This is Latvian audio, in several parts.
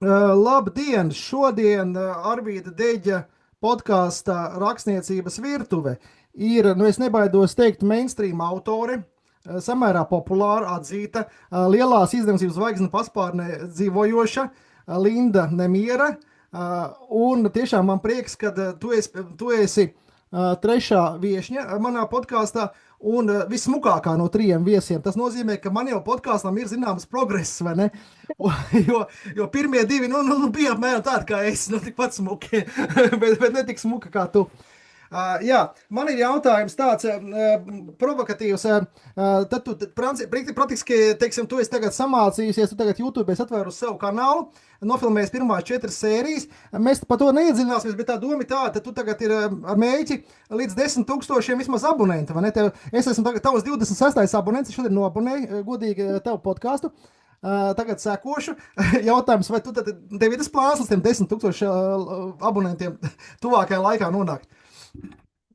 Labdien! Šodien Arvīda Deģa podkāstā Rakstniecības virtuve ir, nu es nebaidos teikt, mainstream autore, samērā populāra, atzīta, lielās izdevniecības zvaigznes paspārnē dzīvojoša Linda Nemiera. Un tiešām man prieks, ka tu esi trešā viesņa manā podkāstā. Un vismukākā no trijiem viesiem. Tas nozīmē, ka man jau podkāstam ir zināms progress, vai ne? Jo pirmie divi bija apmēram tādi kā es, tikpat smuki, bet ne tik smuki kā tu. Jā, man ir jautājums tāds provokatīvs. Tad tu praktiski, teiksim, tu esi tagad samācījusies, tu tagad YouTube esi atvērusi savu kanālu, nofilmējis pirmās 4 sērijas. Mēs par to neiedziļināsimies, bet tā doma ir tāda, ka tu tagad ir ar mēģi līdz 10,000 vismaz abonenti, vai ne? Es esmu tagad tavs 26. abonents, šodien noabonēju godīgi tavu podkāstu. Tagad sekošu. Jautājums, vai tev ir tas plāns līdz tiem 10,000 abonentiem tuvākajā laikā nonākt?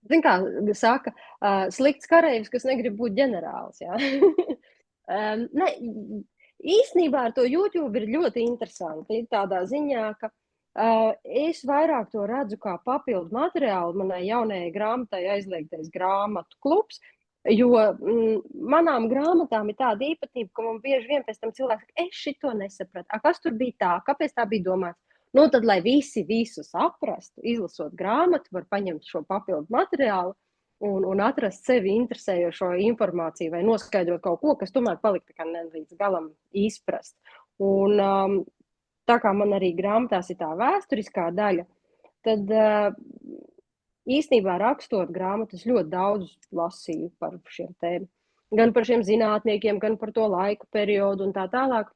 Zin kā saka, slikts kareivs, kas negrib būt ģenerālis, jā. Ne, īstenībā ar to YouTube ir ļoti interesanti, tādā ziņā, ka es vairāk to redzu kā papildu materiālu manai jaunajai grāmatai aizliegtais grāmatu klubs, jo manām grāmatām ir tāda īpatnība, ka man bieži vien pēc tam cilvēks saka, es šito nesapratu. Kas tur bija tā? Kāpēc tā bija domāts? Nu, tad, lai visi visu saprastu, izlasot grāmatu, var paņemt šo papildu materiālu un atrast sevi interesējošo informāciju vai noskaidrot kaut ko, kas tomēr palika tā kā ne līdz galam izprast. Un tā kā man arī grāmatās ir tā vēsturiskā daļa, tad īstenībā rakstot grāmatas ļoti daudz lasīju par šiem tēmām. Gan par šiem zinātniekiem, gan par to laika periodu un tā tālāk.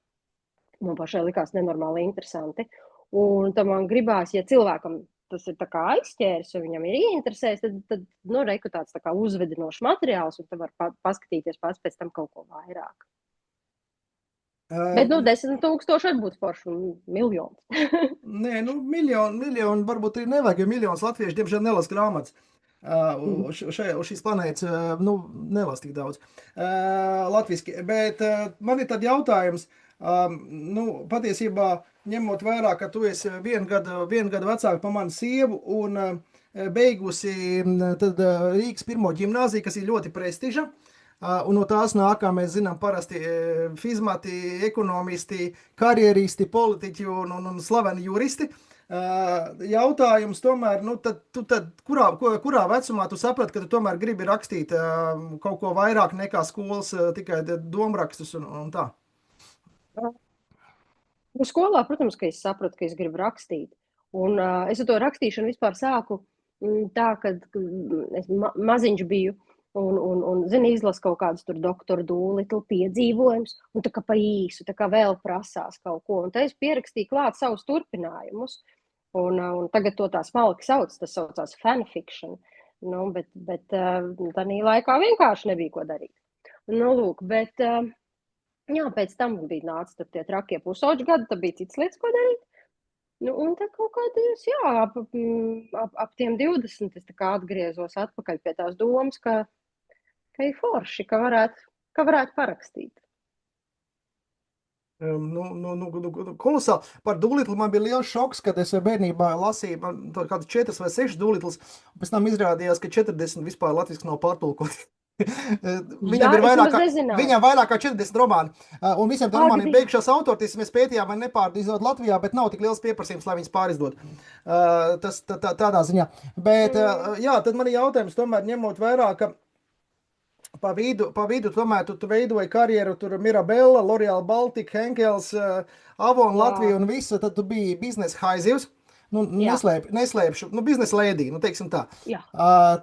Man pašai likās nenormāli interesanti. Un tam man gribās, ja cilvēkam tas ir tā kā aizķēris, un viņam ir ieinteresējis, tad reku tāds tā kā uzvedinošs materiāls, un tad var paskatīties pats pēc tam kaut ko vairāk. Bet, 10,000 arī būtu forši un miljons. Nē, miljonu varbūt arī nevajag, jo miljonus latviešu, diemžēl, nelas grāmatas. Uz šīs planētas nelas tik daudz latviski. Bet man ir tad jautājums, patiesībā ņemot vērā, ka tu esi vienu gadu vecāka par manu sievu un beigusi tad Rīgas pirmo ģimnāziju, kas ir ļoti prestiža. Un no tās nāk, kā mēs zinām, parasti fizmati, ekonomisti, karjeristi, politiķi un slaveni juristi. Jautājums tomēr, kurā vecumā tu saprati, ka tu tomēr gribi rakstīt kaut ko vairāk nekā skolas, tikai domrakstus un tā? Skolā, protams, ka es sapratu, ka es gribu rakstīt. Un es ar to rakstīšanu vispār sāku tā, kad es maziņš biju un zini, izlasu kaut kādus tur doktoru Dūlitlu piedzīvojumus, un tā kā pa īsu, tā kā vēl prasās kaut ko. Un tā es pierakstīju klāt savus turpinājumus. Un tagad to tā smalki sauc, tas saucās fanfiction. Bet tādā laikā vienkārši nebija ko darīt. Lūk, bet... Jā, pēc tam bija nāca tie trakie pusauģi gadi, tad bija cits lietas, ko darīt. Un tad kaut kādās, ap tiem 20 es tā kā atgriezos atpakaļ pie tās domas, ka ir forši, ka varētu parakstīt. Kolosāli. Par Dūlitlu man bija liels šoks, kad es bērnībā lasīju kādu 4 vai 6 Dūlitlus, un pēc tam izrādījās, ka 40 vispār latviski nav pārtulkoti. Viņam ir vairāk kā 40 romāni, un visiem tiem romāniem beigušās autortiesības. Mēs pētījām, vai nepārizdot Latvijā, bet nav tik liels pieprasījums, lai viņas pārizdot. Tas tādā ziņā. Bet, tad man ir jautājums, tomēr ņemot vērā, ka pa vidu tomēr tu veidoji karjeru, tur Mirabella, L'Oreal Baltica, Henkels, Avon, Latvija un visu, tad tu biji biznesa haizivs. Neslēpšu, biznesa lēdī, teiksim tā.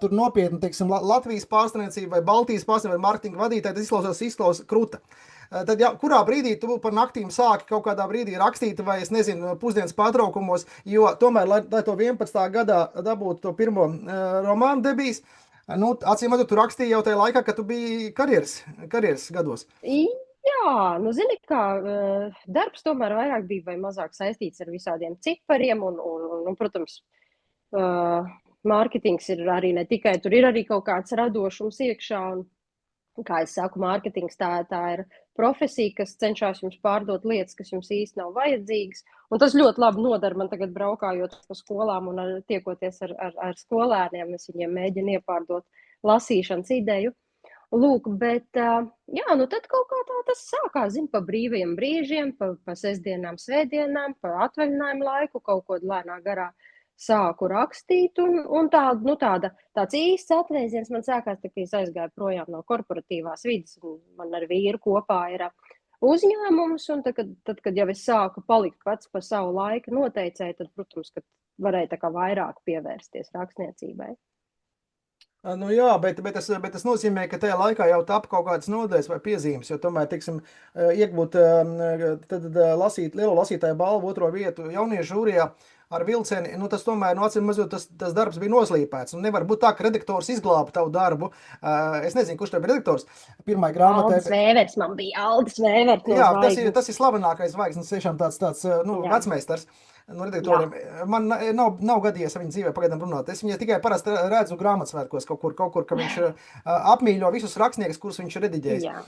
Tur nopietni, teiksim, Latvijas pārstāvniecība vai Baltijas pārstāvniecība vai marketinga vadītāja, tas izklausās kruta. Tad, kurā brīdī tu par naktīm sāki kaut kādā brīdī rakstīt, vai es nezinu, pusdienas pārtraukumos, jo tomēr, lai to 11. gadā dabūtu to pirmo romānu debijas, acīm redzot, tu rakstīji jau tajā laikā, kad tu biji karjeras gados. Jā, zini, kā darbs tomēr vairāk bija vai mazāk saistīts ar visādiem cipariem un protams, mārketings ir arī ne tikai, tur ir arī kaut kāds radošums iekšā kā es saku, mārketings tā ir profesija, kas cenšas jums pārdot lietas, kas jums īsti nav vajadzīgas. Un tas ļoti labi nodara man tagad braukājot pa skolām un tiekoties ar skolēniem. Es viņiem mēģinu iepārdot lasīšanas ideju. Lūk, bet jā, nu tad kaut kā tā tas sākās, zin, pa brīvajiem brīžiem, pa sestdienām, svētdienām, pa atvaļinājumu laiku, kaut ko lēnā garā sāku rakstīt, un tāds īsts atvēziens man sākās, tā, ka es aizgāju projām no korporatīvās vidas, un man ar vīru kopā ir uzņēmums, un tad, kad jau es sāku palikt pats par savu laika noteicēju, tad, protams, ka varēja tā kā vairāk pievērsties rakstniecībai. Nu jā, bet tas nozīmē, ka tajā laikā jau tap kaut kādas nodaļas vai piezīmes, jo tomēr, teiksim, iegūt lielo lasītāju balvu 2. vietu jauniešu žūrijā ar vilceni, nu tas tomēr, nu acīm mazot, tas darbs bija noslīpēts. Un nevar būt tā, ka redaktors izglāba tavu darbu. Es nezinu, kurš tev bija redaktors. Pirmai grāmatai. Aldis Vēvers man bija, Aldis Vēvers. Jā, tas ir slavenākais zvaigznes, tiešām tāds vecmeistars. No redaktoriem. Man nav gadījies ar viņu dzīvē pagaidām runāt. Es viņu tikai parasti redzu grāmatsvētkos kaut kur, ka viņš apmīļo visus rakstniekus, kurus viņš ir rediģējis. Jā.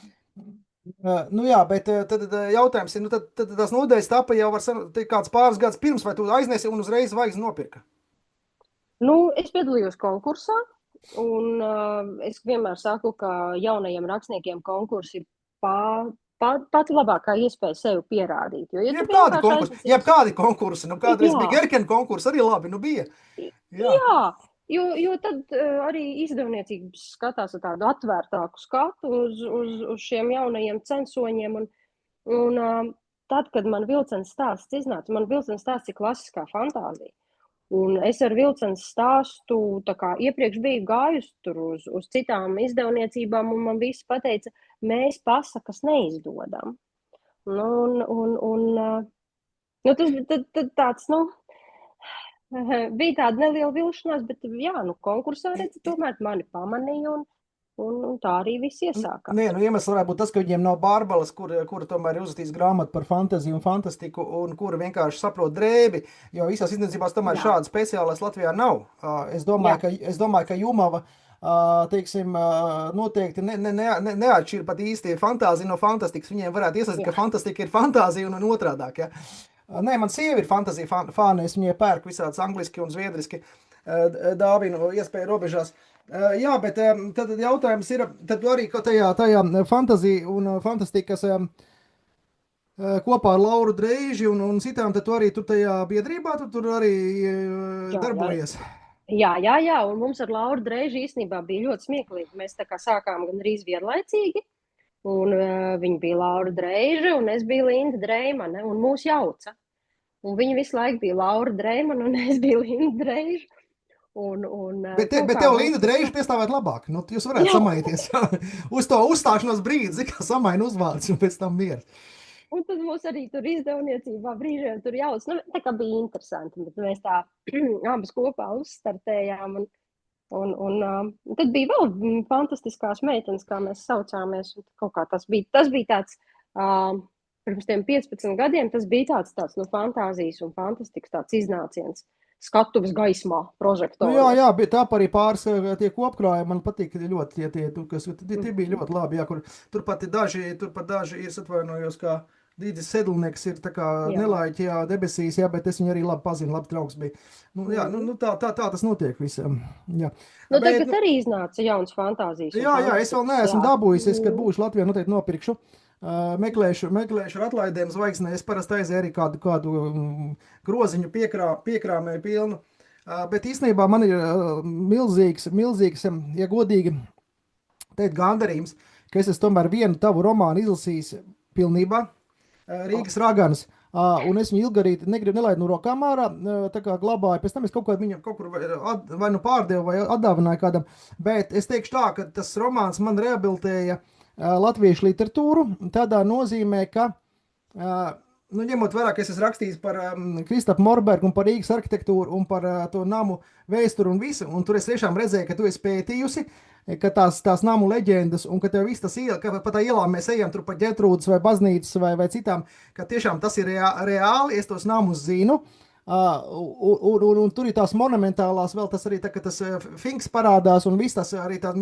Nu jā, bet tad jautājums ir, nu tad tās nodaļas tapa jau kāds pāris gadus pirms, vai tu aiznesi un uzreiz zvaigzni nopirka? Nu, es piedalījos konkursā, un es vienmēr saku, ka jaunajiem rakstniekiem konkursi ir pati labākā iespēja sevi pierādīt. Jo, Jebkādi konkursi, nu kādreiz bija Gerkena konkursi, arī labi, nu bija. Jā, jo tad arī izdevniecības skatās ar tādu atvērtāku skatu uz šiem jaunajiem censoņiem, un tad, kad man Vilcens stāsts iznāca, man Vilcens stāsts ir klasiskā fantāzija. Un es ar Vilcens stāstu tā kā iepriekš biju gājusi tur uz citām izdevniecībām, un man visi pateica, mēs pasakas neizdodam. Tas tāds, bija tāda neliela vilšanās, bet jā, konkursā redzi, tomēr mani pamanīja, un tā arī viss iesākās. Nē, iemesls varētu būt tas, ka viņiem nav Bārbalas, kura tomēr ir uzrakstījis grāmatu par fantaziju un fantastiku, un kura vienkārši saprot drēbi, jo visās izdevniecībās tomēr šāda speciālais Latvijā nav. Es domāju, ka Jumava, teiksim, noteikti neatšķir pat īsti fantāziju no fantastikas. Viņiem varētu iesaistīt, ka fantastika ir fantāzija un otrādāk, ja? Nē, man sieva ir fantazija fāne, es viņai pērku visāds angliski un zviedriski dāvinu iespēju robežās. Jā, bet tad jautājums ir, tad arī tajā fantazija un fantastikas kopā ar Lauru Dreiži un citām, tad tu arī tur tajā biedrībā, tur arī darbojies. Jā, un mums ar Lauru Dreiži īstenībā bija ļoti smieklīgi. Mēs tā kā sākām gandrīz vienlaicīgi, un viņa bija Laura Dreiži, un es biju Linda Dreimane, un mūs jauca. Un viņa visu laiku bija Laura Dreimane, un es biju Linda Dreiži. Bet tev Linda Dreiži piestāvēt labāk. Nu, jūs varētu samainīties uz to uzstāšanos brīdi, kā samaina uzvārds un pēc tam miers. Un tad mums arī tur izdevniecībā brīžiem tur jauc. Nu, tā kā bija interesanti, bet mēs tā abas kopā uzstartējām. Un tad bija vēl fantastiskās meitenes, kā mēs saucāmies. Kaut kā tas bija tāds, pirms tiem 15 gadiem, tas bija tāds no fantāzijas un fantastikas tāds iznāciens. Skatuves gaismā prožektori. Nu, jā, bet tā arī pāris tie kopkrājumi man patīk ļoti, tie bija ļoti labi, jā, kur turpat daži ir, atvainojos, kā Dīdzis Sedlnieks ir tā kā nelaiķi, jā, debesīs, jā, bet es viņu arī labi pazinu, labi draugs bija. Nu, jā, tā tas notiek visam, jā. Nu, tagad arī iznāca jauns fantāzijas. Jā, es vēl neesmu dabūjis, kad būšu Latvijā, noteikti nopirkšu. Meklēšu ar atlaidēm zvaigznē, es parasti aizēju arī kādu groziņu piekrāmēju pilnu, bet īstenībā man ir milzīgs, ja godīgi teikt, gandarījums, ka es tomēr vienu tavu romānu izlasījis pilnībā, Rīgas raganas, un es viņu ilgarīt nelaidu no rokām ārā, tā kā glabāju, pēc tam es kaut kur vai nu pārdevu vai atdāvināju kādam, bet es teikšu tā, ka tas romāns man rehabilitēja latviešu literatūru, tādā nozīmē, ka, ņemot vērā, ka es esmu rakstījis par Kristapu Morbergu un par Rīgas arhitektūru un par to namu vēsturu un visu, un tur es tiešām redzēju, ka tu esi pētījusi, ka tās namu leģendas un ka tev viss tas ka pa tā ielām mēs ejam tur pa Ģetrūdas vai baznīcas vai citām, ka tiešām tas ir reāli, es tos namus zinu, Un tur ir tās monumentālās, vēl tas arī tā, ka tas Finks parādās, un viss tas arī tā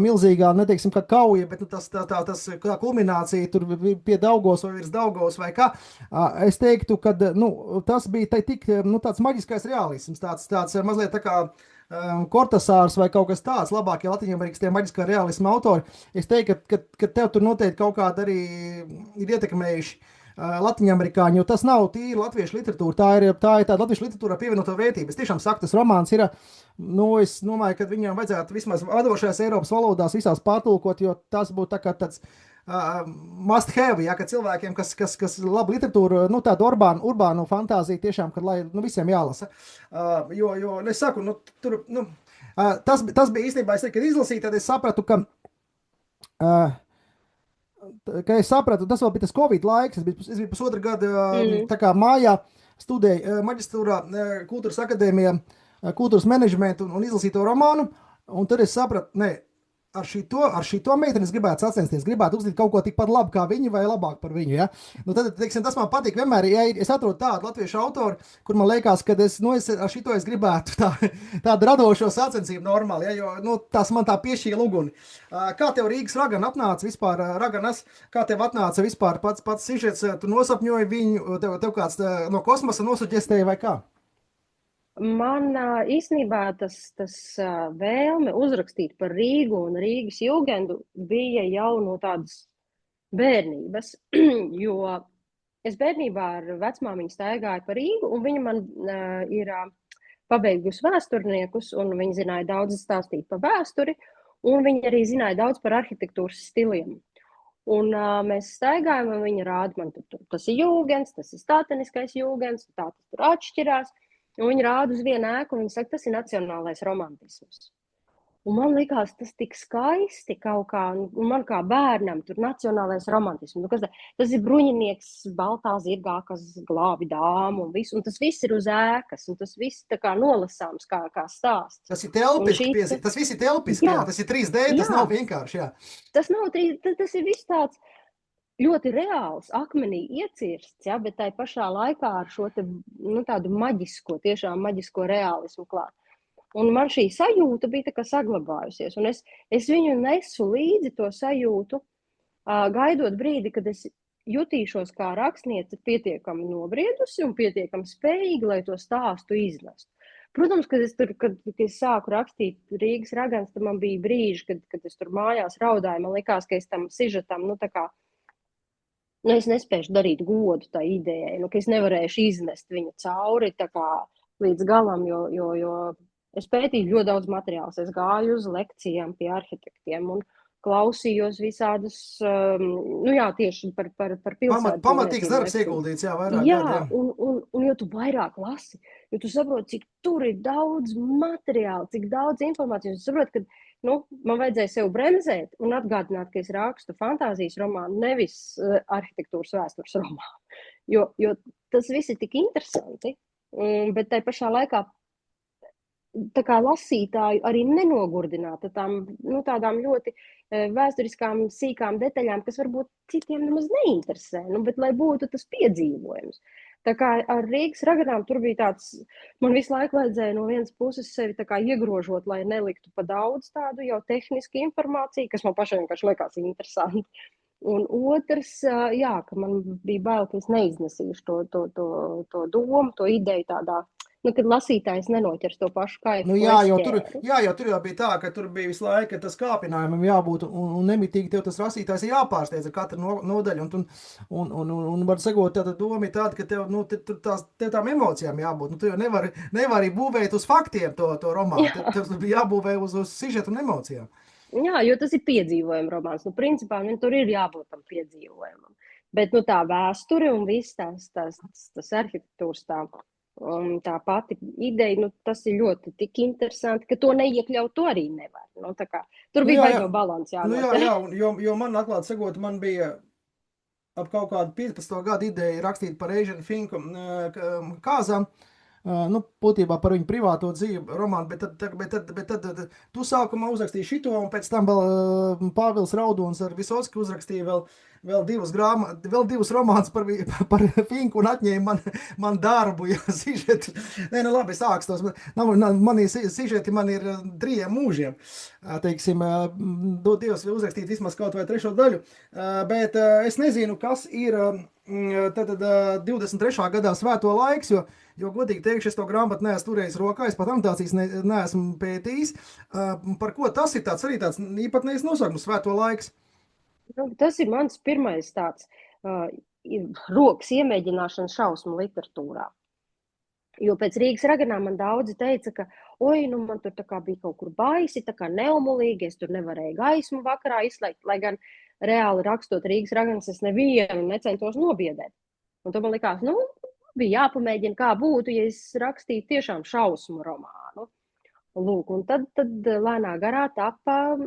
milzīgā, neteiksim, kā kauja, bet nu, tas kā kulminācija tur pie Daugavas vai virs Daugavas vai kā. Es teiktu, ka nu, tas bija tik, nu, tāds maģiskais realisms, tāds mazliet tā kā Kortasārs vai kaut kas tāds, labākie Latvijas tie maģiskā realisma autori. Es teiktu, ka tev tur noteikti kaut kāda arī ir ietekmējuši latviņamerikāņi, jo tas nav tīri latviešu literatūra, tā ir tāda latviešu literatūra pievienotā vērtība. Es tiešām saku, tas romāns ir, nu, es domāju, ka viņam vajadzētu vismaz vadošajās Eiropas valodās visās pārtulkot, jo tas būtu tā kā tāds must have, ja, ka cilvēkiem, kas labi literatūru, nu, tādu urbānu fantāziju tiešām, kad lai, nu, visiem jālasa. Jo es saku, nu, tur, nu, tas bija īstenībā, es teiktu, kad izlasīju, tad es sapratu, ka es sapratu, tas vēl bija tas Covid laiks. Es biju pusotru gadu tā kā mājā, studēju maģistrūrā kultūras akadēmijā, kultūras menedžmentu un izlasīju to romānu. Un tad es sapratu, ne, ar šito meiteni es gribētu sacensties, gribētu uzlikt kaut ko tikpat labu kā viņi vai labāk par viņu. Ja? Nu, tad, teiksim, tas man patīk vienmēr, ja es atrodu tādu latviešu autoru, kur man liekas, ka ar šito es gribētu tādu radošo sacensību normāli, ja? Jo nu, tas man tā piešķīla uguni. Kā tev Rīgas ragana atnāca vispār, Raganas, kā tev atnāca vispār pats sižets, tu nosapņoji viņu, tev kāds no kosmosa nosuģestēja vai kā? Man īstenībā tas vēlme uzrakstīt par Rīgu un Rīgas jūgendu bija jau no tādas bērnības, jo es bērnībā ar vecmāmiņu staigāju pa Rīgu, un viņa man ir pabeigusi vēsturniekus, un viņa zināja daudz stāstīt par vēsturi, un viņa arī zināja daudz par arhitektūras stiliem. Un mēs staigājam, un viņa rāda man, tas ir jūgens, tas ir stāteniskais jūgens, tā tas tur atšķirās. Un viņa rāda uz vienu ēku, un viņa saka, tas ir nacionālais romantisms. Un man likās, tas tik skaisti kaut kā, un man kā bērnam tur nacionālais romantisms. Nu, tas ir bruņinieks baltā zirgā, kas glābi dāmu, un tas viss ir uz ēkas, un tas viss tā kā nolasāms kā stāsts. Tas ir telpiski, tas viss ir telpiski, jā, tas ir 3D, tas nav vienkārši, jā. Tas nav 3D, tas ir viss tāds ļoti reāls, akmenī iecirsts, ja, bet tai pašā laikā ar šo te, nu, tādu maģisko, tiešām maģisko reālismu klāt. Un man šī sajūta bija tā kā saglabājusies, un es viņu nesu līdzi to sajūtu, gaidot brīdi, kad es jutīšos kā rakstniece pietiekami nobriedusi un pietiekami spējīgi, lai to stāstu iznestu. Protams, kad es sāku rakstīt Rīgas ragans, tad man bija brīži, kad es tur mājās raudāju, man likās, ka es tam sižetam, nu, tā kā, nu, es nespēšu darīt godu tai idejai, nu, ka es nevarēšu iznest viņu cauri tā kā līdz galam, jo es pētīju ļoti daudz materiālus. Es gāju uz lekcijām pie arhitektiem un klausījos visādus, nu jā, tieši par pilsētu. Pamatīgs darbs ieguldīts, jā, vairāk. Jā, un jo tu vairāk lasi, jo tu saproti, cik tur ir daudz materiālu, cik daudz informācijas. Tu saproti, ka man vajadzēja sev bremzēt un atgādināt, ka es rakstu fantāzijas romānu, nevis arhitektūras vēstures romānu. Jo tas viss ir tik interesanti, bet tai pašā laikā tā kā lasītāju arī nenogurdināt tādām ļoti vēsturiskām, sīkām detaļām, kas varbūt citiem nemaz neinteresē, bet lai būtu tas piedzīvojums. Tā kā ar Rīgas raganām tur bija tāds, man visu laiku vajadzēja no vienas puses sevi tā kā iegrožot, lai neliktu pa daudz tādu jau tehnisku informāciju, kas man pašai vienkārši liekas interesanti. Un otrs, jā, ka man bija bail, ka es neiznesīšu to domu, to ideju tādā, kad lasītājs nenoķers to pašu kaifu. Nu, jā, jo tur jau bija tā, ka tur bija visu laiku tas kāpinājumam jābūt, un nemitīgi tev tas lasītājs ir jāpārsteidz ar katru nodaļu, un var sagot tāda doma ir tāda, ka tev tām emocijām jābūt. Tu jau nevari būvēt uz faktiem to romānu, tev bija jābūvē uz sižetu un emocijām. Jā, jo tas ir piedzīvojuma romāns. Principā, tur ir jābūt tam piedzīvojumam. Bet, tā vēsture un viss tas arhitektūras tā pati ideja, tas ir ļoti tik interesanti, ka to neiekļaut, to arī nevar. Tur bija baigi no balans jānot. Jā, jo man atklāt sakot, man bija ap kaut kādu 15. gadu ideja rakstīt par Asian Finku kāzām, nu, būtībā par viņu privāto dzīvi romānu, bet tad tu sākumā uzrakstīji šito, un pēc tam vēl Pāvils Raudons ar Visocki uzrakstīja vēl divus romānus par, par Finku un atņēma man darbu, ja sižeti. Nē, nu labi, sāks tos. Mani sižeti man ir 3 mūžiem. Teiksim, Dievs vēl uzrakstīt vismaz kaut vai 3. daļu, bet es nezinu, kas ir tad 23. gadā svēto laiks, jo godīgi teikšu, es to grāmatu neesmu turējis rokā, es pat anotācijas neesmu pētījis. Par ko tas ir arī tāds īpatnējs nosaukums, svēto laiks? Nu, tas ir mans pirmais tāds rokas iemēģināšana šausmu literatūrā. Jo pēc Rīgas raganām man daudzi teica, ka oi, nu man tur tā kā bija kaut kur baisi, tā kā neumulīgi, es tur nevarēju gaismu vakarā izslēgt, lai gan reāli rakstot Rīgas raganas, es nevienu necentos nobiedēt. Un to man likās, nu, bija jāpamēģina, kā būtu, ja es rakstītu tiešām šausmu romānu. Lūk, un tad lēnā garā tapa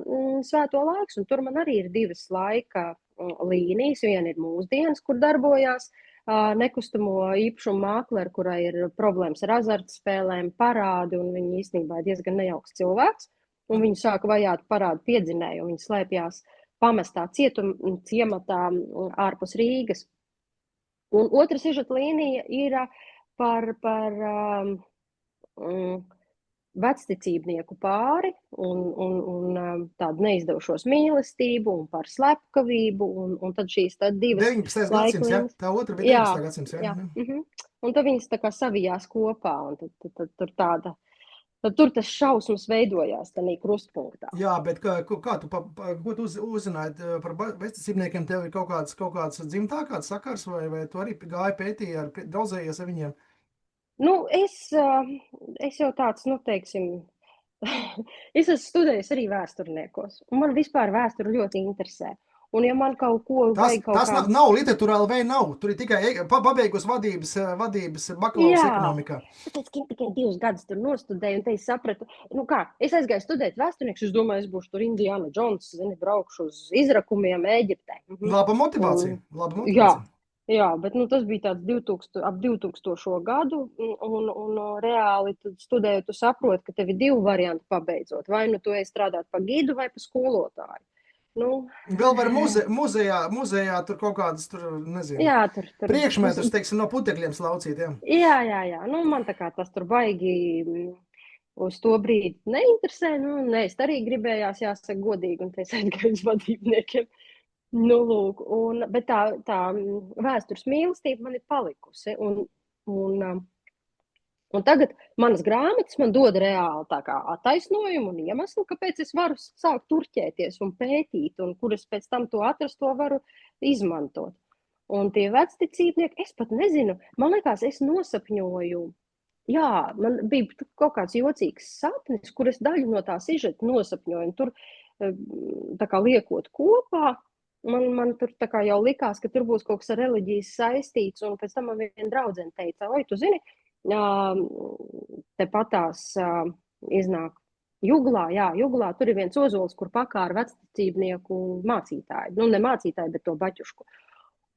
svēto laiks, un tur man arī ir 2 laika līnijas. Viena ir mūsdienas, kur darbojās nekustamo īpašumu mākleri, kurai ir problēmas ar azartspēlēm, parādi, un viņa īstenībā ir diezgan nejauks cilvēks. Un viņu sāka vajāt parādu piedzinēju, un viņa slēpjās pamestā ciematā ārpus Rīgas. Un otra sižeta līnija ir par vecticībnieku pāri un tādu neizdevušos mīlestību un par slepkavību, un tad šīs tad 2 19. gadsimts, ja? Tā otra bija 19. gadsimts, ja? Jā. Un tad viņas tā kā savijās kopā, un tad tur tāda, tad tur tas šausmas veidojās tādā krustpunktā. Jā, bet kā tu uzzināji par vecticībniekiem, tev ir kaut kāds dzimtā, kāds sakars, vai tu arī gāji pētīji draudzējies ar viņiem? Nu, es jau tāds, nu, teiksim, es esmu studējis arī vēsturniekos, un man vispār vēsture ļoti interesē. Un ja man kaut ko vajag kaut Tas nav literatūrāli vai nav, tur ir tikai pabeigus vadības bakalaura ekonomikā. Tāpēc, ka tikai 2 gadus tur nostudēju, un te es sapratu, nu kā, es aizgāju studēt vēsturniekus, es domāju, es būšu tur Indiana Jones, braukšu uz izrakumiem Ēģiptē. Laba motivācija. Jā, bet tas bija tāds ap 2000. gadu, un reāli studējot, tu saproti, ka tev ir 2 varianti pabeidzot. Vai nu tu ej strādāt pa gidu vai pa skolotāju. Nu, vēl var muzejā tur kaut kādas, nezinu, jā, tur priekšmetus, teiksim, no putekļiem slaucīt, jā. Jā. Nu, man tā kā tas tur baigi uz to brīdi neinteresē. Nu, es arī gribējās, jāsaka godīgi, un te es aizgāju uz vadībniekiem. Nu, lūk, bet tā vēstures mīlestība man ir palikusi, un tagad manas grāmatas man dod reāli tā kā attaisnojumu un iemeslu, kāpēc es varu sākt turķēties un pētīt, un kur es pēc tam to atrast, to varu izmantot. Un tie vecticībnieki, es pat nezinu, man liekas, es nosapņoju, jā, man bija kaut kāds jocīgs sapnis, kur es daļu no tā sižeta nosapņoju, un tur tā kā liekot kopā, man tur tā kā jau likās, ka tur būs kaut kas ar reliģijas saistīts, un pēc tam man viena draudzene teica, oi, tu zini, te patās iznāk Juglā, tur ir viens ozols, kur pakāra vecticībnieku mācītāji, nu ne mācītāji, bet to baķušku.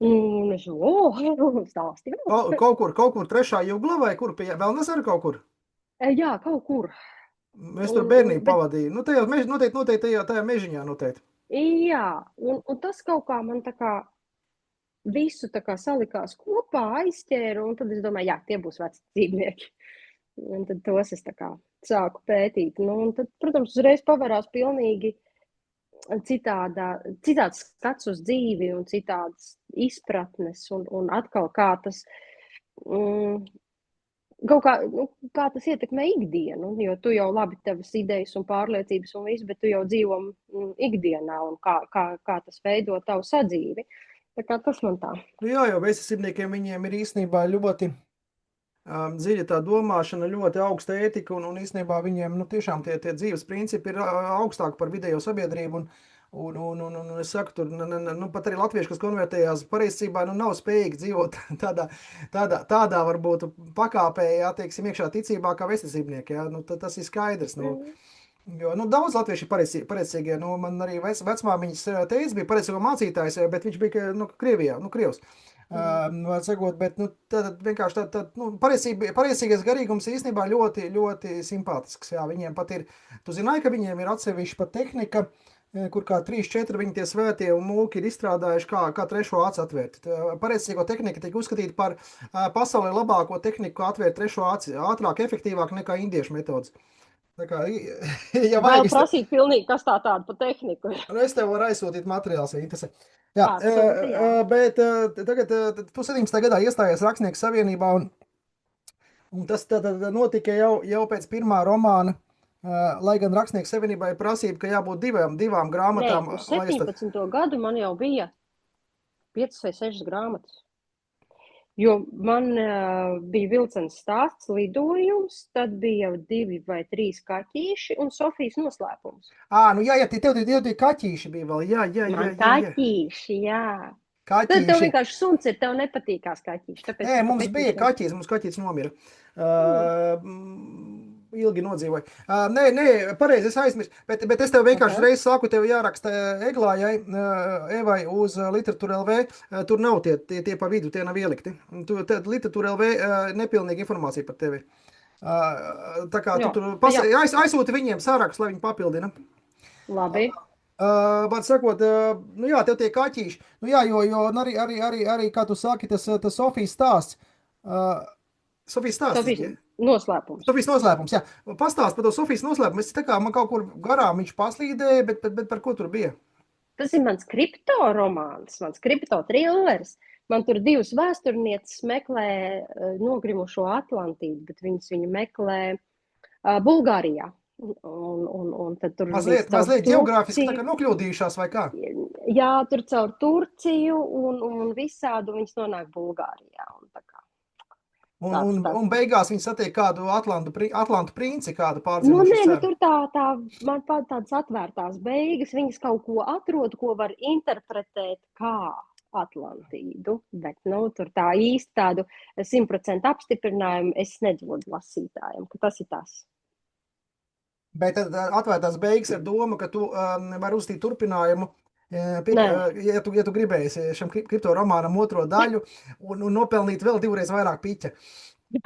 Un es stāsti vēl. Kaut kur 3. Juglā vai kur, vēl nezinu kaut kur? Jā, kaut kur. Es tur bērnību pavadīju, nu tajā noteikti tajā mežiņā noteikti. Jā, un tas kaut kā man tā kā visu tā kā salikās kopā, aizķēru, un tad es domāju, jā, tie būs vecticībnieki. Un tad tos es tā kā sāku pētīt. Nu, un tad, protams, uzreiz pavarās pilnīgi citāds skats uz dzīvi un citādas izpratnes, un atkal kā tas kaut kā tas ietekmē ikdienu, jo tu jau labi tavas idejas un pārliecības un viss, bet tu jau dzīvo ikdienā, un kā tas veido tavu sadzīvi. Tā kā tas man tā. Jā, jo vēsturiebniekiem viņiem ir īstenībā ļoti dziļa tā domāšana, ļoti augsta ētika, un īstenībā viņiem tiešām tie dzīves principi ir augstāki par vidējo sabiedrību, un es saku, tur pat arī latvieši, kas konvertējās pareizībā, nav spējīgi dzīvot tādā varbūt pakāpē, teiksim, iekšā ticībā kā vēsturiebnieki, tas ir skaidrs, jo, daudz latvieši ir pareicīgie, man arī vecmāmiņas teica bija pareicīgo mācītājs, bet viņš bija, Krievijā, Krievs. Var sakot, bet tad vienkārši pareizīgais garīgums īstenībā ļoti, ļoti simpātisks. Jā, viņiem pat ir, tu zināji, ka viņiem ir atsevišķa pat tehnika, kur kā 3-4 viņi tie svētie un mūki ir izstrādājuši, kā trešo aci atvērt. Pareizīgo tehnika tika uzskatīta par pasaulē labāko tehniku, kā atvērt trešo aci, ātrāk, efektīvāk nekā indiešu metodas. Tā kā, ja Vēl vajag, prasīt pilnīgi, kas tā tāda pa tehniku. es tev varu aizsūtīt materiāls, ja interesē. Jā, Sūti, jā. bet tagad tu 17. gadā iestājies Rakstnieku savienībā, un tas tad notika jau pēc pirmā romāna, lai gan Rakstnieku savienībā ir prasība, ka jābūt divām grāmatām. Nē, uz 17. gadu man jau bija 5 vai 6 grāmatas. Jo man bija vilcens stāsts, lidojums, tad bija 2 vai 3 kaķīši un Sofijas noslēpums. Nu jā, tev tie kaķīši bija vēl, jā. Man kaķīši, jā. Tad tev vienkārši suns ir, tev nepatīkās kaķīši. Tāpēc, Nē, mums bija kaķis, mums kaķis nomira. Ilgi nodzīvoja. Nē, pareizi, es aizmirsu, bet es tev vienkārši reiz saku, tev jāraksta Eglājai, Evai uz Literatūra LV, tur nav tie pa vidu, tie nav ielikti. Literatūra LV nepilnīga informācija par tevi. Tā kā tu tur aizsūti viņiem sarakstu, lai viņi papildina. Labi. Man sakot, jā, tev tie kaķīši. Jā, jo arī, kā tu saki, tas Sofijas stāsts. Sofijas stāsts. Sofijas noslēpums. Sofijas noslēpums, jā. Pastāst par to Sofijas noslēpumu. Es tā kā man kaut kur garām viņš paslīdēja, bet par ko tur bija? Tas ir mans kripto romāns, mans kripto trilleris. Man tur 2 vēsturnieces meklē nogrimušo Atlantīdu, bet viņu meklē Bulgārijā. Un tad tur mazliet geogrāfiski tā kā nokļūdījušās vai kā? Jā, tur caur Turciju un visādu viņas nonāk Bulgārijā. Un tā kā. Un beigās viņi satiek kādu Atlantu princi, kādu pārdzimušu ceru. Tur man tādas atvērtās beigas, viņas kaut ko atrod, ko var interpretēt kā Atlantīdu, bet tur tā īsti tādu 100% apstiprinājumu es nedodu lasītājiem, ka tas ir tas. Bet tad atvērtās beigas ar domu, ka tu vari uzstīt turpinājumu, ja tu gribēsi šam kripto romānam otro daļu un nopelnīt vēl 2 reizes vairāk piķa.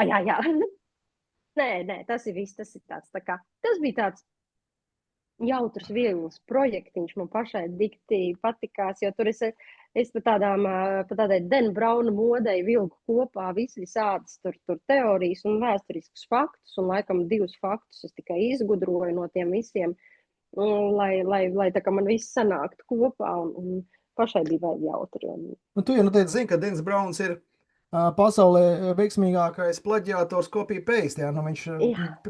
Jā. Nē, tas ir viss, tas ir tāds tā kā. Tas bija tāds jautrs, viegls projektiņš, man pašai dikti patikās, jo tur es pa tādai Dan Brauna modei vilku kopā visādas tur teorijas un vēsturiskus faktus, un laikam 2 faktus es tikai izgudroju no tiem visiem, lai tā kā man viss sanāktu kopā, un pašai bija vajag jautri. Tu jau noteikti zini, ka Dans Brauns ir pasaulē veiksmīgākais plaģiators copy-paste. Viņš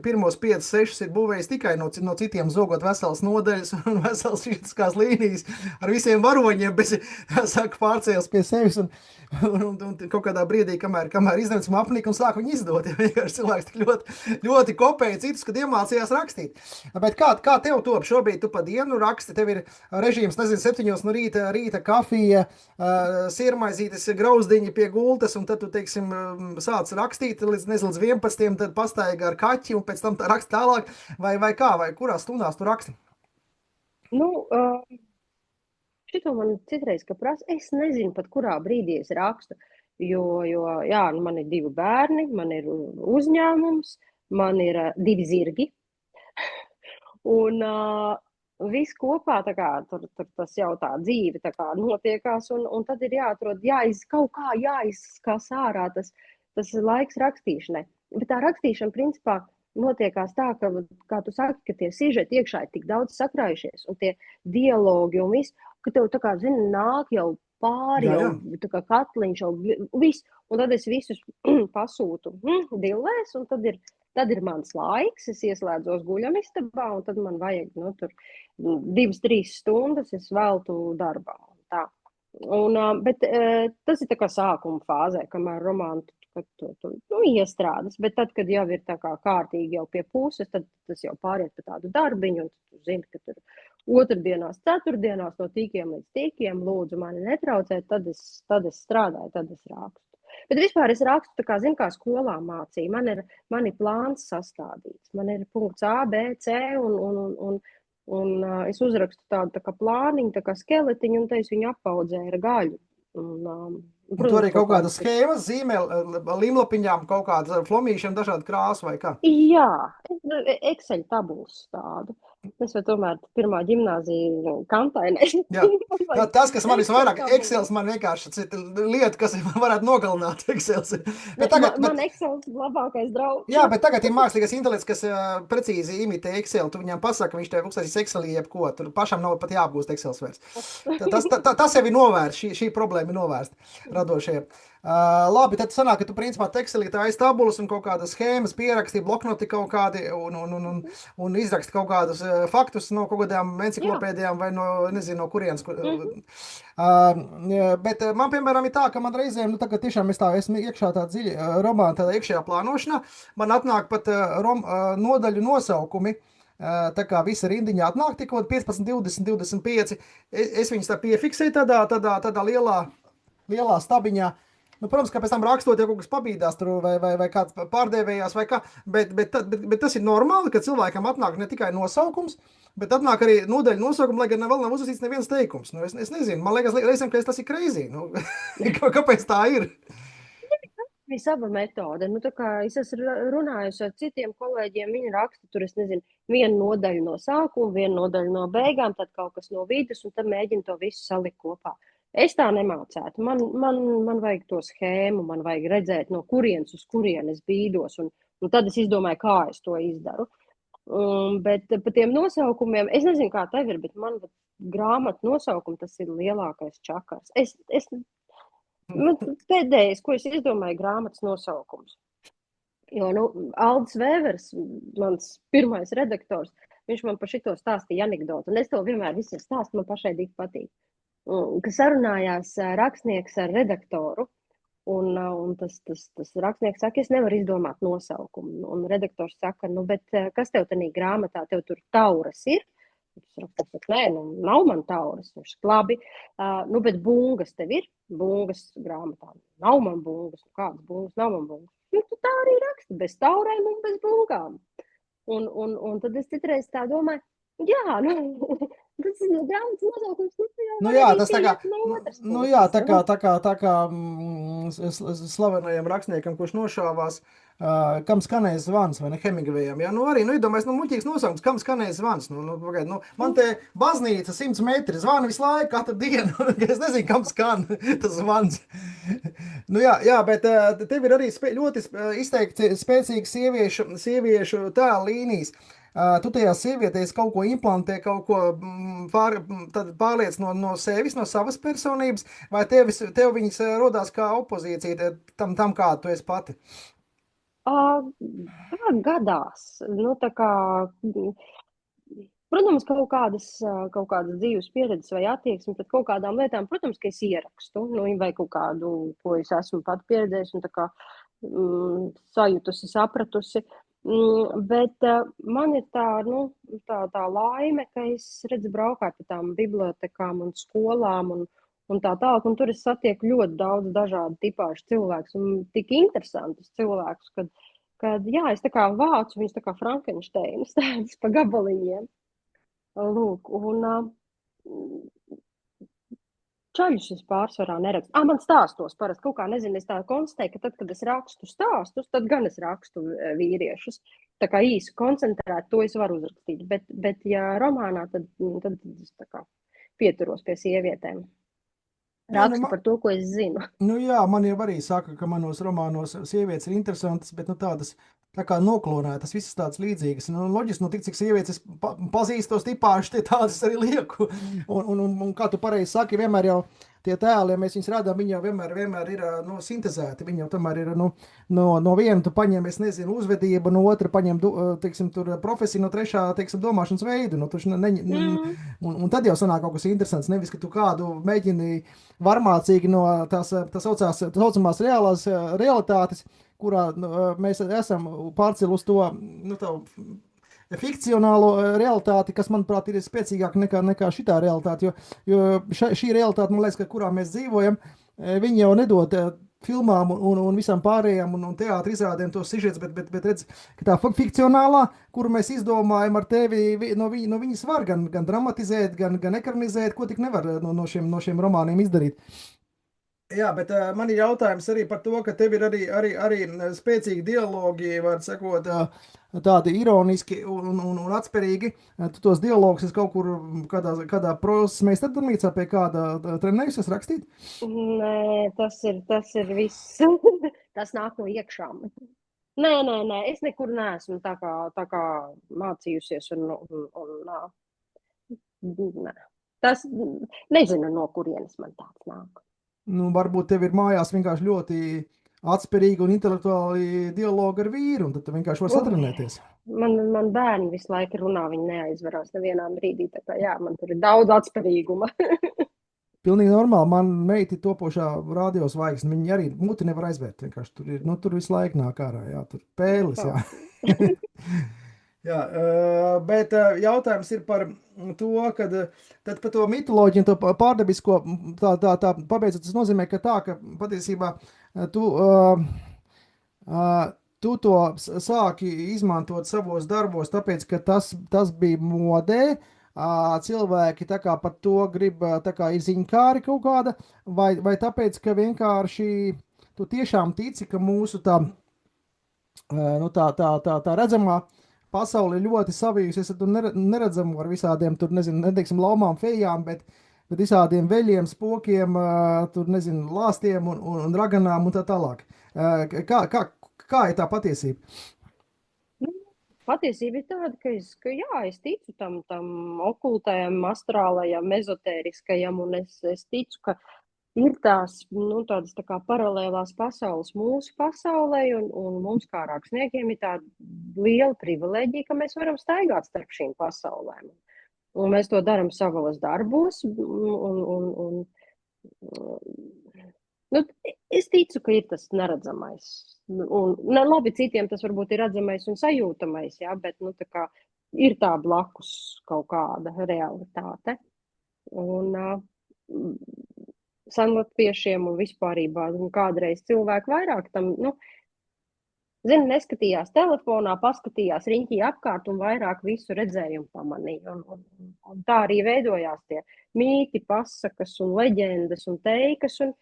pirmos 5-6 ir būvējis tikai no citiem, zogot veselas nodaļas un veselas šitiskās līnijas ar visiem varoņiem, bez pārcēlas pie sevis un kaut kādā brīdī, kamēr iznācam apnika un sāk viņu izdot. Vienkārši cilvēks tik ļoti kopēja citus, kad iemācījās rakstīt. Bet kā tev top? Šobrīd tu pa dienu raksti, tev ir režīms, 7 no rīta kafija, siermaizītes grauzdiņi pie gultas, un tad tu, teiksim, sāc rakstīt līdz 11, tad pastaigā ar kaķi, un pēc tam tā raksti tālāk, vai kurās stundās tu raksti? Šito man citreiz, ka prasa, es nezinu pat kurā brīdī es rakstu, jo man ir 2 bērni, man ir uzņēmums, man ir 2 zirgi, un viss kopā, tā kā, tur tas jau tā dzīve tā kā notiekās, un tad ir jāatrod, kaut kā jāizskās ārā tas laiks rakstīšanai. Bet tā rakstīšana, principā, notiekās tā, ka, kā tu saki, ka tie sižeti iekšā ir tik daudz sakrājušies, un tie dialogi un viss, ka tev tā kā, zini, nāk jau pāri, jau tā kā katliņš, jau viss, un tad es visus pasūtu dillēs, un tad ir mans laiks, es ieslēdzos guļamistabā, un tad man vajag, tur 2-3 stundas es veltu darbam. Tā. Bet tas ir tā kā sākuma fāzē, kamēr romānu iestrādes, bet tad, kad jau ir tā kā kārtīgi jau pie puses, tad tas jau pāriet pa tādu darbiņu, un tu zini, ka tur 2. 4. no tīkiem līdz tīkiem, lūdzu mani netraucēt, tad es strādāju, tad es rakstu. Bet vispār es rakstu, tā kā, zinu, kā skolā mācīja, man ir plāns sastādīts, man ir punkts A, B, C, un es uzrakstu tādu tā kā plāniņu, tā kā skeletiņu, un te es viņu apaudzēju ar gaļu. Un tur Protams, arī kaut kaut kādas kādas. schēmas, zīmē, līmlapiņām, kaut kādas flomīšiem, dažādu krāsu vai kā. Jā, Excel tabulas tādu. Es vēl tomēr pirmā ģimnāzija kantainē. Jā. Tas, kas man Excel visvairāk, tabulas. Excels man vienkārši cita lieta, kas man varētu nogalināt Excels. Ne, Bet tagad, man Excel labākais draugs. jā, bet tagad ir mākslīgais intelekts, kas precīzi imitē Excel. Tu viņam pasaki, viņš tev uztaisīs Excel jebko. Tur pašam nav pat jāapgūst Excel vairs. Tas jau ir novērsts, šī problēma ir novērsta radošajiem. Labi, tad sanāk, ka tu principā Excelī taisi tabulas un kaut kādas schēmas pierakstīji, bloknoti kaut kādi un izraksti kaut kādus faktus no kaut kādām enciklopēdijām vai no, nezinu, no kurienes. Bet man, piemēram, ir tā, ka man reizēm, nu, tagad tiešām es tā esmu iekšā tā dziļi romāna, tādā iekšējā plānošanā, man atnāk pat nodaļu nosaukumi. Tā kā visa rindiņā atnāk tikko 15, 20, 25. Es viņus tā piefiksēju tādā lielā stabiņā. Nu, protams, ka pēc tam rakstot, ja kaut kas pabīdās tur vai kāds pārdēvējās vai kā, bet tas ir normāli, ka cilvēkam atnāk ne tikai nosaukums, bet atnāk arī nodaļa nosaukums, lai gan vēl nav uzrakstīts neviens teikums. Nu, es nezinu, man liekas, reizēm, ka tas ir crazy. Nu, kāpēc tā ir? Bija sava metode. Nu, tā kā es esmu runājusi ar citiem kolēģiem, viņi raksta tur, es nezinu, vienu nodaļu no sākuma, vienu nodaļu no beigām, tad kaut kas no vidus, un tad mēģina to visu salikt kopā. Es tā nemācētu. Man vajag to schēmu, man vajag redzēt, no kurienes uz kurieni es bīdos, un tad es izdomāju, kā es to izdaru. Bet par tiem nosaukumiem, es nezinu, kā tev ir, bet man grāmatu nosaukumi tas ir lielākais čakars. Pēdējais, ko es izdomāju, grāmatas nosaukums. Jo, nu, Aldis Vēvers, mans pirmais redaktors, viņš man par šito stāstīja anekdotu, un es to vienmēr visiem stāstu, man pašai tik patīk. Kas sarunājās rakstnieks ar redaktoru, un tas rakstnieks saka, es nevaru izdomāt nosaukumu. Un redaktors saka, nu, bet kas tev tanī grāmatā, tev tur tauras ir? Tas saka, nē, nu, nav man tauras. Viņš saka, labi, nu, bet bungas tev ir? Bungas grāmatā. Nav man bungas. Kādas bungas? Nav man bungas. Nu, tu tā arī raksti, bez taurēm un bez bungām. Un tad es citreiz tā domāju, jā, nu, tas ir grāmatas nosaukums. Nu jā, tas tā kā slavenajam rakstniekam, kurš nošāvās, kam skanēja zvans, vai ne, Hemingvejam. Jā, nu arī, nu iedomājies, nu muļķīgs nosaukums, kam skanēja zvans. Man te baznīca 100 metri zvana visu laiku, katru dienu. Es nezinu, kam skan tas zvans. Nu jā, bet tev ir arī ļoti izteikti spēcīgi sieviešu tēla līnijas. Tu tajā sievietēs kaut ko implantē, kaut ko pārliec no sevis, no savas personības, vai tev viņas rodās kā opozīcija tam kāda tu esi pati? Tā gadās. Nu, tā kā, protams, kaut kādas dzīves pieredzes vai attieksmi pret kaut kādām lietām, protams, ka es ierakstu, nu, vai kaut kādu, ko es esmu pat pieredzējis un tā kā sajutusi, sapratusi. Bet man ir tā laime, ka es redzu braukāt pa tām bibliotekām un skolām un tā tālāk, un tur es satieku ļoti daudz dažādu tipāžu cilvēkus un tik interesantus cilvēkus, kad jā, es tā kā vācu viņus tā kā Frankensteinas tādus pa gabaliņiem. Lūk, un čaļus es pārsvarā nerakstu. Man stāstos parasti kaut kā, nezinu, es tā konstatēju, ka tad, kad es rakstu stāstus, tad gan es rakstu vīriešus. Tā kā īsi koncentrēt, to es varu uzrakstīt. Bet ja romānā, tad es tā kā pieturos pie sievietēm. Rakstu par to, ko es zinu. Nu jā, man jau arī saka, ka manos romānos sievietes ir interesantas, bet tādas tā kā noklonētas, visas tādas līdzīgas. Nu, loģiski, tik cik sievietes pazīst tos tipāšus, tie tādas arī lieku. Un kā tu pareizi saki, vienmēr jau tie tēli, ja mēs viņus rādām, viņi jau vienmēr ir sintezēti. Viņi jau tomēr ir no viena, tu paņem, es nezinu, uzvedību, no otra paņem, teiksim, tur profesiju, no trešā, teiksim, domāšanas veidu. Un tad jau sanāk kaut kas interesants. Nevis, ka tu kādu mēģini varmācīgi no tās saucamās realitātes, kurā mēs esam pārcēluši uz to fikcionālo realitāti, kas, manuprāt, ir spēcīgāka nekā šitā realitāte. Jo šī realitāte, man liekas, ka kurā mēs dzīvojam, viņi jau nedod filmām un visām pārējām un teātra izrādēm tos sižets, bet redz, ka tā fikcionālā, kuru mēs izdomājam ar tevi, no viņas var gan dramatizēt, gan ekranizēt, ko tik nevar no šiem romāniem izdarīt. Jā, bet man ir jautājums arī par to, ka tev ir arī spēcīgi dialogi, var sakot, tādi ironiski un atspērīgi. Tu tos dialogus es kaut kur kādā prosas meistardarbnīcā pie kāda trenējusies rakstīt? Nē, tas ir viss. Tas nāk no iekšām. Nē, es nekur neesmu tā kā mācījusies nē. Tas nezinu, no kurienes man tāds nāk. Nu, varbūt tev ir mājās vienkārši ļoti atspērīgi un intelektuāli dialogi ar vīru, un tad tu vienkārši vari Ui, satrenēties. man bērni visu laiku runā, viņi neaizvarās nevienā brīdī. Tā kā jā, man tur ir daudz atspērīguma. Pilnīgi normāli. Man meita ir topošā radiozvaigzne. Viņa arī muti nevar aizvērt. Vienkārši tur ir, nu, tur visu laiku nāk ārā. Jā, tur pēles, jā. Jā, bet jautājums ir par to, ka tad par to mitoloģiju un to pārdabisko tā pabeidzot, tas nozīmē, ka tā, ka patiesībā tu, tu to sāki izmantot savos darbos, tāpēc, ka tas bija modē, cilvēki tā kā par to grib, tā kā ir ziņkāri kaut kāda, vai tāpēc, ka vienkārši tu tiešām tici, ka mūsu nu, tā redzamā pasaule ir ļoti savijusies ar to neredzamu, ar visādiem, tur, nezinu, neteiksim, laumām, fejām, bet visādiem veļiem, spokiem, tur, nezinu, lāstiem un raganām un tā tālāk. Kā ir tā patiesība? Nu, patiesība ir tāda, ka jā, es ticu tam okultajam, astrālajam, ezotēriskajam, un es ticu, ka ir nu, tādas tā kā paralēlās pasaules mūsu pasaulē, un mums kā rakstniekiem ir tāda liela privileģija, ka mēs varam staigāt starp šīm pasaulēm. Un mēs to darām savos darbos, nu, es ticu, ka ir tas neredzamais. Un, ne, labi, citiem tas varbūt ir redzamais un sajūtamais, jā, bet nu, tā kā ir tā blakus kaut kāda realitāte. Un senlatviešiem un vispārībā kādreiz cilvēki vairāk tam, nu, zini, neskatījās telefonā, paskatījās riņķī apkārt un vairāk visu redzējumu pamanīja. Un tā arī veidojās tie mīti, pasakas un leģendas un teikas. Un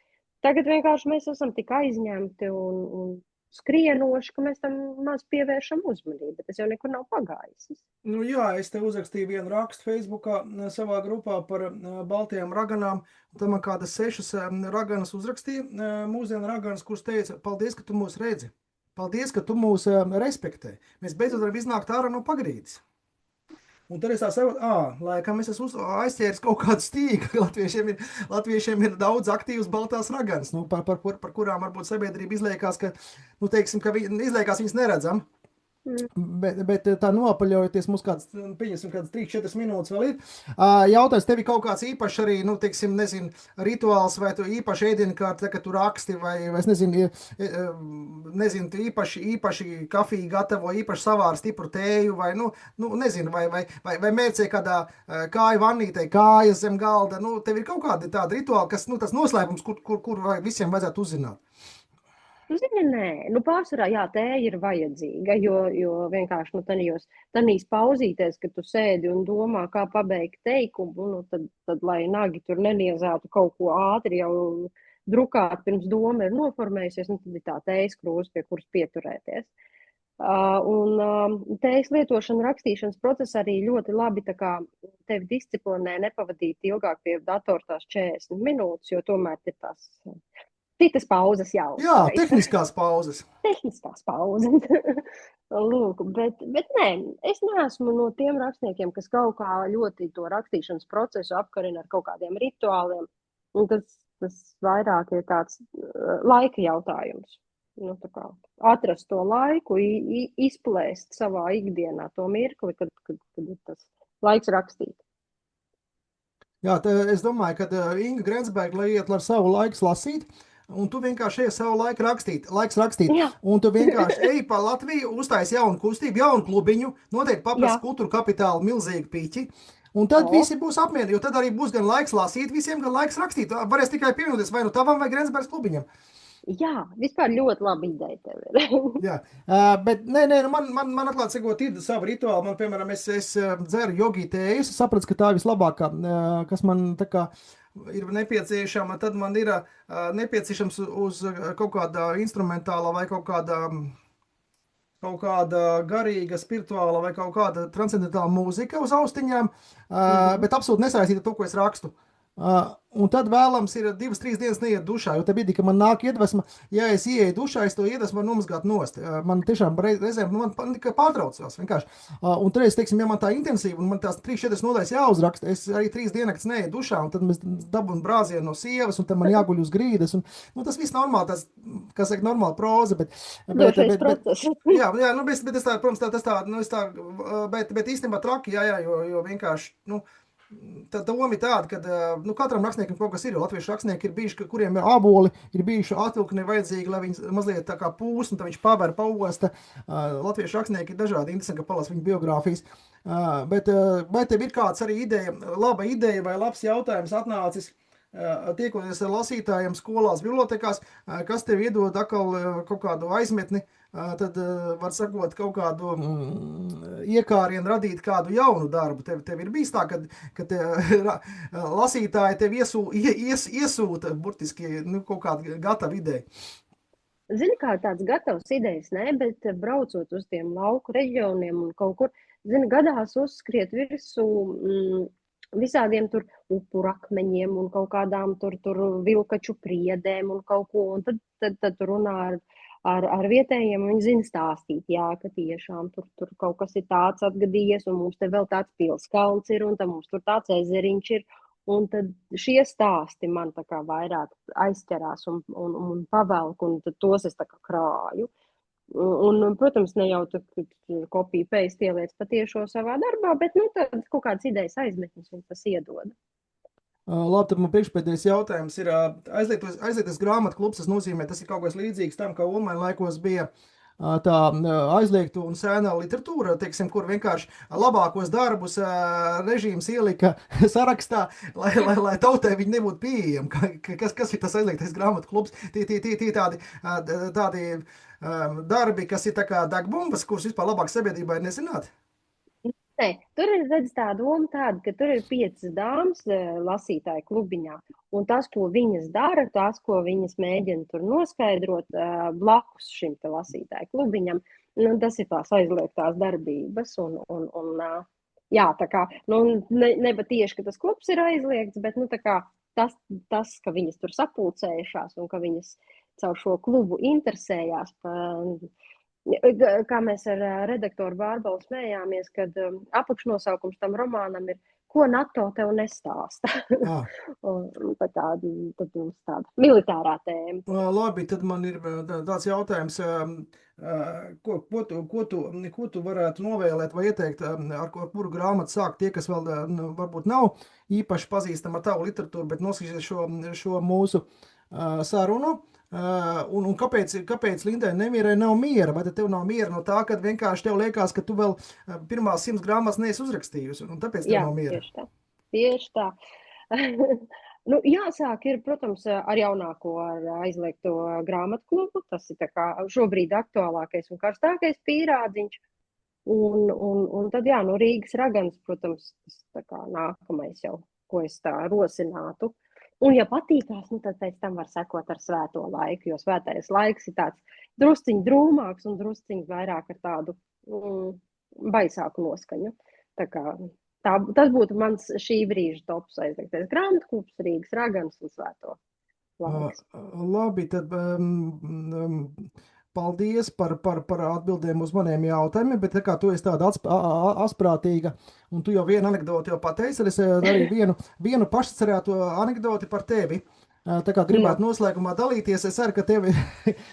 tagad vienkārši mēs esam tik aizņemti un skrienoši, ka mēs tam maz pievēršam uzmanību. Bet tas jau nekur nav pagājis. Nu, jā, es te uzrakstīju vienu rakstu Facebookā savā grupā par baltajām raganām. Tam man kādas 6 raganas uzrakstīja, mūsdienu raganas, kuras teica, paldies, ka tu mūs redzi. Paldies, ka tu mūs respektē. Mēs beidzot varam iznākt ārā no pagrīdes. Un tad es tā saprotu, laikam es esmu aizķēris kaut kādu stīgu. Latviešiem ir daudz aktīvas baltās raganas, nu, par kurām varbūt sabiedrība izliekās, ka, nu, teiksim, ka izliekās viņas neredzam. Bet tā nopaļojoties, mums kāds 3-4 minūtes vēl ir. Jautājums, tev ir kaut kāds īpašs arī, nu, teiksim, nezinu, rituāls vai tu īpaši ēdienkārt, ka tu raksti vai es nezinu, tu īpaši kafiju gatavo, īpaši savāri stipru tēju vai, nu nezinu, vai mērcē kādā kāju vannītei, kājas zem galda, nu, tev ir kaut kādi tādi rituāli, kas, nu, tas noslēpums, kur visiem vajadzētu uzzināt. Nu, zini, nē, nu, pārsvarā, jā, tēja ir vajadzīga, jo vienkārši, nu, tādīs pauzītēs, kad tu sēdi un domā, kā pabeigt teikumu, nu, tad lai nagi tur neniezātu kaut ko ātri jau drukāt, pirms doma ir noformējusies, nu, tad ir tā tējas krūze, pie kuras pieturēties. Tējas lietošana rakstīšanas procesā arī ļoti labi tā kā tevi disciplinē nepavadīt ilgāk pie datora tās 40 minūtes, jo tomēr ir tās citas pauzes jāuzsver. Jā, tehniskās pauzes. Tehniskās pauzes. Lūk, bet nē, es neesmu no tiem rakstniekiem, kas kaut kā ļoti to rakstīšanas procesu apkarina ar kaut kādiem rituāliem. Un tas vairāk ir tāds laika jautājums. Nu, tā kā atrast to laiku, izplēst savā ikdienā to mirkli, kad ir tas laiks rakstīt. Jā, es domāju, ka Inga Grensberga, lai iet ar savu laiku lasīt, un tu vienkārši ej savu laiku rakstīt. Jā. Un tu vienkārši ej pa Latviju, uztais jaunu kustību, jaunu klubiņu, noteikti paprasti kultūra kapitālu milzīgi piķi. Un tad visi būs apmierināti, jo tad arī būs gan laiks lasīt visiem, gan laiks rakstīt. Varēs tikai pievienoties vai nu tavam vai Grensbergas klubiņam. Jā, vispār ļoti laba ideja tev ir. Jā, bet nē, man atklāt sakot, ir savi rituāli. Man, piemēram, es dzeru jogi tējas, es sapratu, ka tā ir vislabākā, kas man tā kā ir nepieciešama, tad man ir nepieciešams uz kaut kāda instrumentāla vai kaut kāda garīga, spirituāla vai kaut kāda transcendentāla mūzika uz austiņām, Mhm. bet absolūti nesaistīta ar to, ko es rakstu. Un tad vēlams ir 2-3 dienas neiet dušā, jo tad brīdī, kad man nāk iedvesma, ja es ieeju dušā, es to iedvesmu varu nomazgāt nost. Man tiešām reizēm man pārtraucās vienkārši. Un reiz, teiksim, ja man tā intensīva un man tās 3-4 nodaļas jāuzraksta, es arī 3 dienas neeju dušā, un tad mēs dabūjam brāzienu no sievas, un tad man jāguļ uz grīdas. Un, nu, tas viss normāli, tas, kā saka, normāla proza, Došais process. jā, nu, bet es tā, protams, tas tā, nu, es tā, bet īstenībā traki, jā, jo vienkārši, nu, tā doma ir tāda, ka nu, katram rakstniekam kaut kas ir. Latviešu rakstnieki ir bijuši, kuriem ir āboli, ir bijuši atvilkni vajadzīgi, lai viņi mazliet tā kā pūs, un tad viņš paver, pauosta. Latviešu rakstnieki ir dažādi, interesanti, ka palasa viņu biogrāfijas. Bet vai tev ir kāds arī ideja, laba ideja vai labs jautājums atnācis, tiekoties ar lasītājiem skolās, bibliotekās, kas tev iedod atkal kaut kādu aizmetni, tad var sakot kaut kādu iekārienu radīt kādu jaunu darbu. Tev ir bijis tā, ka lasītāji tev iesūta burtiski nu, kaut kādu gatavu ideju. Zini, kā tāds gatavs idejas, ne, bet braucot uz tiem lauku reģioniem un kaut kur, zini, gadās uzskriet virsū visādiem tur upurakmeņiem un kaut kādām tur vilkaču priedēm un kaut ko, un tad runā ar vietējiem, viņi zina stāstīt, jā, ka tiešām tur kaut kas ir tāds atgadījies, un mums te vēl tāds pilskalns ir, un tad mums tur tāds ezeriņš ir, un tad šie stāsti man tā kā vairāk aizķerās un pavelk, un tad tos es tā kā krāju. Un, protams, ne jau kopiju paste ieliec patiešo savā darbā, bet, nu, tad kaut kādas idejas aizmetnes un tas iedod. Labi, tad man priekšpēdējais jautājums ir aizliegtas grāmatu klubs. Tas nozīmē, tas ir kaut kas līdzīgs tam, kā online laikos bija tā aizliegtu un sēnā literatūra, teiksim, kur vienkārši labākos darbus režīms ielika sarakstā, lai tautai viņi nebūtu pieejami. Kas ir tas aizliegtais grāmatu klubs? Tie tādi darbi, kas ir tā kā degbumbas, kurus vispār labāk sabiedrībai nezināt? Nē, tur ir redz tā doma tāda, ka tur ir 5 dāmas lasītāju klubiņā, un tas, ko viņas dara, tas, ko viņas mēģina tur noskaidrot blakus šim te lasītāju klubiņam, nu, tas ir tās aizliegtās darbības, jā, tā kā, nu, neba tieši, ka tas klubs ir aizliegts, bet, nu, tā kā tas, ka viņas tur sapulcējušās un ka viņas caur šo klubu interesējās kā mēs ar redaktoru Bārbalu smējāmies, kad apakšnosaukums tam romānam ir Ko NATO tev nestāsta? Tad mums tāda militārā tēma. Labi, tad man ir tāds jautājums, ko tu varētu novēlēt vai ieteikt, ar kuru grāmatu sākt tie, kas vēl varbūt nav īpaši pazīstami ar tavu literatūru, bet noskatīsies šo mūsu sarunu. Un kāpēc Lindai Nemierai nav miera? Vai tev nav miera no tā, ka vienkārši tev liekas, ka tu vēl pirmās 100 grāmatas neesi uzrakstījusi, un tāpēc tev nav miera? Tieši tā. Nu, jāsāk ir, protams, ar jaunāko, ar aizliegto grāmatu klubu. Tas ir tā kā šobrīd aktuālākais un karstākais pīrādziņš. Un tad, jā, no Rīgas ragans, protams, tas tā kā nākamais jau, ko es tā rosinātu. Un, ja patīkās, nu, tad pēc tam var sekot ar svēto laiku, jo svētais laiks ir tāds drusciņi drūmāks un drusciņi vairāk ar tādu baisāku noskaņu. Tā kā tas būtu mans šī brīža tops aizliegtais grāmatu klubs, Rīgas ragans un svēto laiks. Labi, tad paldies par atbildēm uz maniem jautājumiem, bet tā kā tu esi tāda asprātīga, un tu jau vienu anekdoti jau pateici, es arī vienu pašcerētu anekdoti par tevi. Tā kā gribētu noslēgumā dalīties, es ceru, ka tev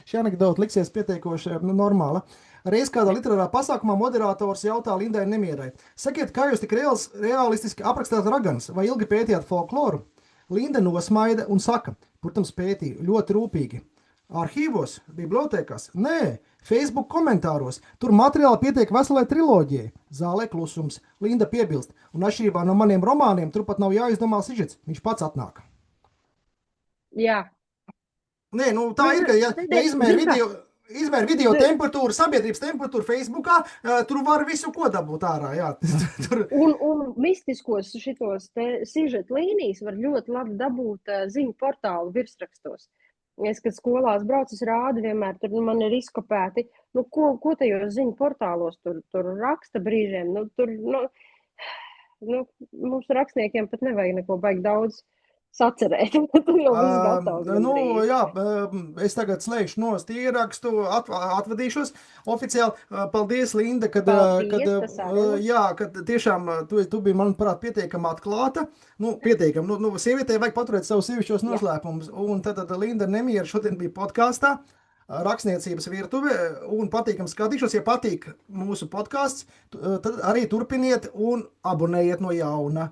šī anekdota liksies pietiekoši normāla. Reiz kādā literārā pasākumā moderators jautā Lindai Nemierai: sakiet, kā jūs tik realistiski aprakstāt raganas, vai ilgi pētījāt folkloru? Linda nosmaida un saka: protams, pētīju ļoti rūpīgi. Arhīvos, bibliotēkās? Nē, Facebook komentāros. Tur materiāli pietiek veselai triloģijai. Zālē klusums. Linda piebilst. Un atšķirībā no maniem romāniem, tur pat nav jāizdomā sižets. Viņš pats atnāk. Jā. Nē, nu tā ir, ka ja izmēri video... izmēri video temperatūru, sabiedrības temperatūru Facebookā, tur var visu ko dabūt ārā, jā. Tur... Un mistiskos šitos sižeta līnijas var ļoti labi dabūt ziņu portālu virsrakstos. Es, kad skolās braucu, es rādu vienmēr, tur man ir izkopēti, nu, ko tajos ziņu portālos tur raksta brīžiem, nu, tur, mums rakstniekiem pat nevajag neko baigi daudz sacerēt. Tur jau viss gatavs. Jā, es tagad slēgšu nost ierakstu, atvadīšos oficiāli. Paldies, Linda, kad tiešām tu biji, manuprāt, pietiekami atklāta. Pietiekami. Sievietē vajag paturēt savus sievišķos noslēpumus. Un tad Linda Nemiera šodien bija podkāstā. Rakstniecības virtuve un patīkam skatīšos. Ja patīk mūsu podkāsts, tad arī turpiniet un abonējiet no jauna.